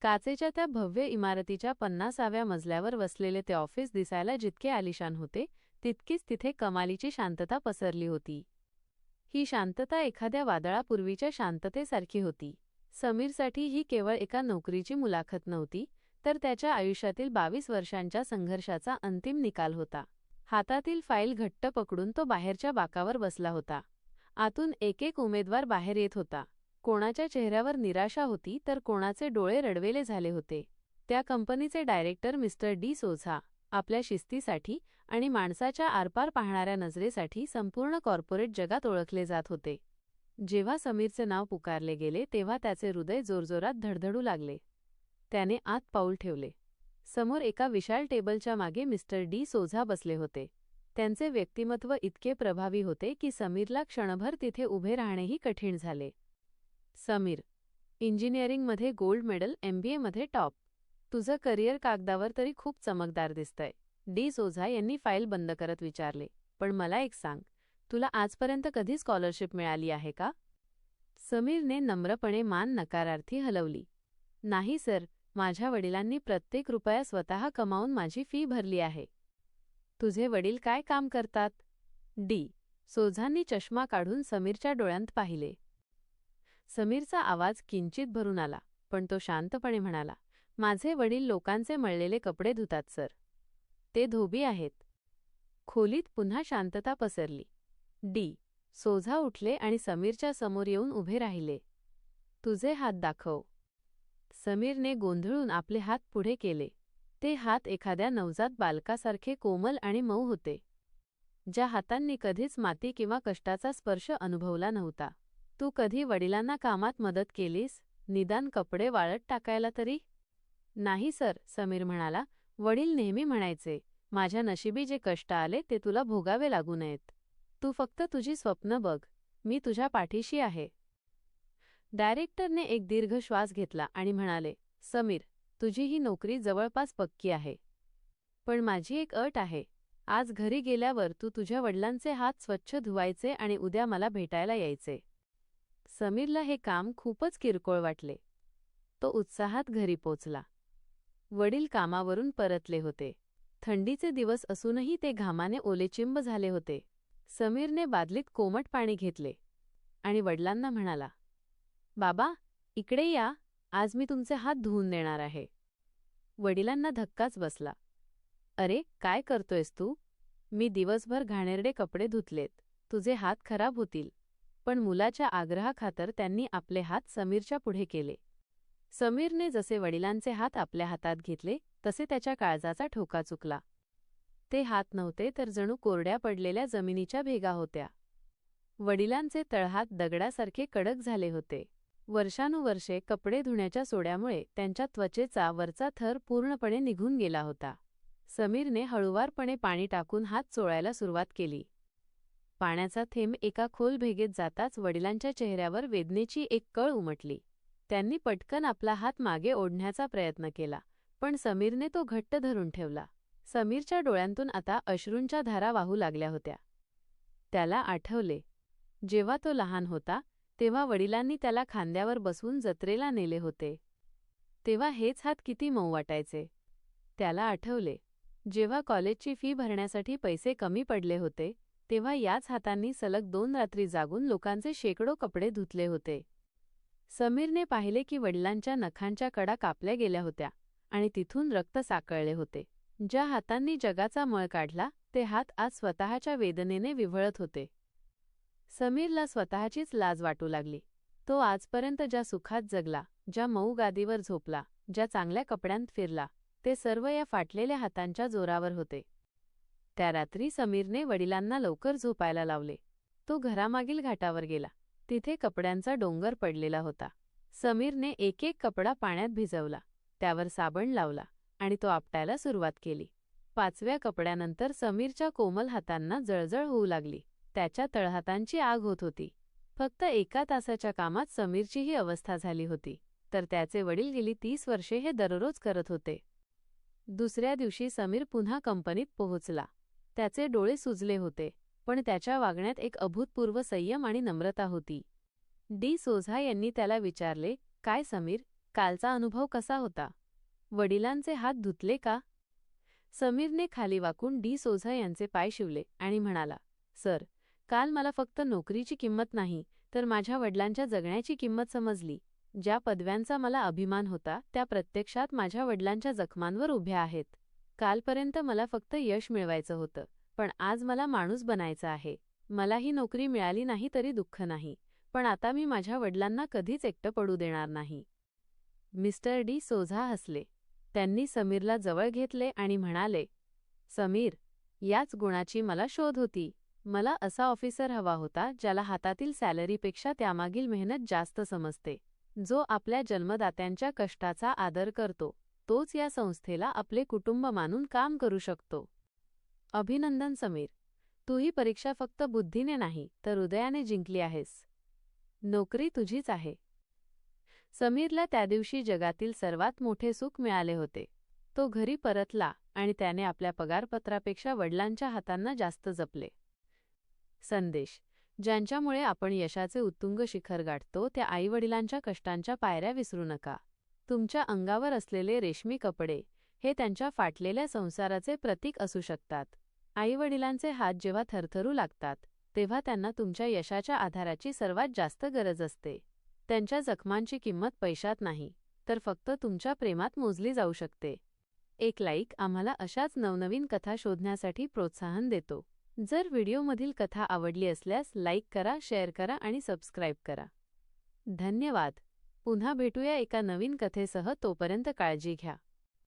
काचेच्या त्या भव्य इमारतीच्या 50व्या मजल्यावर वसलेले ते ऑफिस दिसायला जितके आलिशान होते, तितकीच तिथे कमालीची शांतता पसरली होती. ही शांतता एखाद्या वादळापूर्वीच्या शांततेसारखी होती. समीरसाठी ही केवळ एका नोकरीची मुलाखत नव्हती, तर त्याच्या आयुष्यातील 22 वर्षांच्या संघर्षाचा अंतिम निकाल होता. हातातील फाईल घट्ट पकडून तो बाहेरच्या बाकावर बसला होता. आतून एक एक उमेदवार बाहेर येत होता. कोणाच्या चेहऱ्यावर निराशा होती तर कोणाचे डोळे रडवेले झाले होते. त्या कंपनीचे डायरेक्टर मिस्टर डी सोझा आपल्या शिस्तीसाठी आणि माणसाच्या आरपार पाहणाऱ्या नजरेसाठी संपूर्ण कॉर्पोरेट जगात ओळखले जात होते. जेव्हा समीरचे नाव पुकारले गेले तेव्हा त्याचे हृदय जोरजोरात धडधडू लागले. त्याने आत पाऊल ठेवले. समोर एका विशाल टेबलच्या मागे मिस्टर डी सोझा बसले होते. त्यांचे व्यक्तिमत्व इतके प्रभावी होते की समीरला क्षणभर तिथे उभे राहणेही कठीण झाले. समीर, इंजिनिअरिंगमध्ये गोल्ड मेडल, MBAमध्ये टॉप. तुझं करिअर कागदावर तरी खूप चमकदार दिसतंय, डी सोझा यांनी फाईल बंद करत विचारले. पण मला एक सांग, तुला आजपर्यंत कधी स्कॉलरशिप मिळाली आहे का? समीरने नम्रपणे मान नकारार्थी हलवली. नाही सर, माझ्या वडिलांनी प्रत्येक रुपया स्वतः कमावून माझी फी भरली आहे. तुझे वडील काय काम करतात? डी सोझांनी चष्मा काढून समीरच्या डोळ्यांत पाहिले. समीरचा आवाज किंचित भरून आला, पण तो शांतपणे म्हणाला, माझे वडील लोकांचे मळलेले कपडे धुतात सर. ते धोबी आहेत. खोलीत पुन्हा शांतता पसरली. डी सोझा उठले आणि समीरच्या समोर येऊन उभे राहिले. तुझे हात दाखव. समीरने गोंधळून आपले हात पुढे केले. ते हात एखाद्या नवजात बालकासारखे कोमल आणि मऊ होते, ज्या हातांनी कधीच माती किंवा कष्टाचा स्पर्श अनुभवला नव्हता. तू कधी वडिलांना कामात मदत केलीस, निदान कपडे वाळत टाकायला तरी? नाही सर, समीर म्हणाला. वडील नेहमी म्हणायचे, माझ्या नशिबी जे कष्ट आले ते तुला भोगावे लागू नयेत. तू फक्त तुझी स्वप्न बघ, मी तुझ्या पाठीशी आहे. डायरेक्टरने एक दीर्घ श्वास घेतला आणि म्हणाले, समीर, तुझी ही नोकरी जवळपास पक्की आहे. पण माझी एक अट आहे. आज घरी गेल्यावर तू तुझ्या वडिलांचे हात स्वच्छ धुवायचे आणि उद्या मला भेटायला यायचे. समीरला हे काम खूपच किरकोळ वाटले. तो उत्साहात घरी पोचला. वडील कामावरून परतले होते. थंडीचे दिवस असूनही ते घामाने ओलेचिंब झाले होते. समीरने बादलीत कोमट पाणी घेतले आणि वडिलांना म्हणाला, बाबा, इकडे या, आज मी तुमचे हात धुवून देणार आहे. वडिलांना धक्काच बसला. अरे, काय करतोयस तू? मी दिवसभर घाणेरडे कपडे धुतलेत, तुझे हात खराब होतील. पण मुलाच्या आग्रहाखातर त्यांनी आपले हात समीरच्या पुढे केले. समीरने जसे वडिलांचे हात आपल्या हातात घेतले तसे त्याच्या काळजाचा ठोका चुकला. ते हात नव्हते तर जणू कोरड्या पडलेल्या जमिनीच्या भेगा होत्या. वडिलांचे तळहात दगडासारखे कडक झाले होते. वर्षानुवर्षे कपडे धुण्याच्या सोड्यामुळे त्यांच्या त्वचेचा वरचा थर पूर्णपणे निघून गेला होता. समीरने हळुवारपणे पाणी टाकून हात चोळायला सुरुवात केली. पाण्याचा थेंब एका खोल भेगेत जाताच वडिलांच्या चेहऱ्यावर वेदनेची एक कळ उमटली. त्यांनी पटकन आपला हात मागे ओढण्याचा प्रयत्न केला, पण समीरने तो घट्ट धरून ठेवला. समीरच्या डोळ्यांतून आता अश्रूंच्या धारा वाहू लागल्या होत्या. त्याला आठवले, जेव्हा तो लहान होता तेव्हा वडिलांनी त्याला खांद्यावर बसवून जत्रेला नेले होते. तेव्हा हेच हात किती मऊ वाटायचे. त्याला आठवले, जेव्हा कॉलेजची फी भरण्यासाठी पैसे कमी पडले होते तेव्हा याच हातांनी सलग 2 रात्री जागून लोकांचे शेकडो कपडे धुतले होते. समीरने पाहिले की वडिलांच्या नखांच्या कडा कापल्या गेल्या होत्या आणि तिथून रक्त साकळले होते. ज्या हातांनी जगाचा मळ काढला ते हात आज स्वतःच्या वेदनेने विव्हळत होते. समीरला स्वतःचीच लाज वाटू लागली. तो आजपर्यंत ज्या सुखात जगला, ज्या मऊ गादीवर झोपला, ज्या चांगल्या कपड्यांत फिरला, ते सर्व या फाटलेल्या हातांच्या जोरावर होते. त्या रात्री समीरने वडिलांना लवकर झोपायला लावले. तो घरामागील घाटावर गेला. तिथे कपड्यांचा डोंगर पडलेला होता. समीरने एक एक कपडा पाण्यात भिजवला, त्यावर साबण लावला आणि तो आपटायला सुरुवात केली. 5व्या कपड्यानंतर समीरच्या कोमल हातांना जळजळ होऊ लागली. त्याच्या तळहातांची आग होत होती. फक्त एका तासाच्या कामात समीरची ही अवस्था झाली होती, तर त्याचे वडील गेली 30 वर्षे हे दररोज करत होते. दुसऱ्या दिवशी समीर पुन्हा कंपनीत पोहोचला. त्याचे डोळे सुजले होते, पण त्याच्या वागण्यात एक अभूतपूर्व संयम आणि नम्रता होती. डी सोझा यांनी त्याला विचारले, काय समीर, कालचा अनुभव कसा होता? वडिलांचे हात धुतले का? समीरने खाली वाकून डी सोझा यांचे पाय शिवले आणि म्हणाला, सर, काल मला फक्त नोकरीची किंमत नाही, तर माझ्या वडिलांच्या जगण्याची किंमत समजली. ज्या पदव्यांचा मला अभिमान होता, त्या प्रत्यक्षात माझ्या वडिलांच्या जखमांवर उभ्या आहेत. कालपर्यंत मला फक्त यश मिळवायचं होतं, पण आज मला माणूस बनायचं आहे. मला ही नोकरी मिळाली नाही तरी दुःख नाही, पण आता मी माझ्या वडिलांना कधीच एकटं पडू देणार नाही. मिस्टर डी सोझा हसले. त्यांनी समीरला जवळ घेतले आणि म्हणाले, समीर, याच गुणाची मला शोध होती. मला असा ऑफिसर हवा होता ज्याला हातातील सॅलरीपेक्षा त्यामागील मेहनत जास्त समजते, जो आपल्या जन्मदात्यांच्या कष्टाचा आदर करतो. तोच या संस्थेला आपले कुटुंब मानून काम करू शकतो. अभिनंदन समीर, तू ही परीक्षा फक्त बुद्धीने नाही तर हृदयाने जिंकली आहेस. नोकरी तुझीच आहे. समीरला त्या दिवशी जगातील सर्वात मोठे सुख मिळाले होते. तो घरी परतला आणि त्याने आपल्या पगारपत्रापेक्षा वडिलांच्या हातांना जास्त जपले. संदेश: ज्यांच्यामुळे आपण यशाचे उत्तुंग शिखर गाठतो त्या आईवडिलांच्या कष्टांच्या पायऱ्या विसरू नका. तुमच्या अंगावर असलेले रेशमी कपडे हे त्यांच्या फाटलेल्या संसाराचे प्रतीक असू शकतात. आईवडिलांचे हात जेव्हा थरथरू लागतात, तेव्हा त्यांना तुमच्या यशाच्या आधाराची सर्वात जास्त गरज असते. त्यांच्या जखमांची किंमत पैशात नाही, तर फक्त तुमच्या प्रेमात मोजली जाऊ शकते. एक लाईक आम्हाला अशाच नवनवीन कथा शोधण्यासाठी प्रोत्साहन देतो. जर व्हिडिओमधील कथा आवडली असल्यास लाईक करा, शेअर करा आणि सबस्क्राईब करा. धन्यवाद. पुन्हा भेटूया एका नवीन कथेसह. तोपर्यंत काळजी घ्या.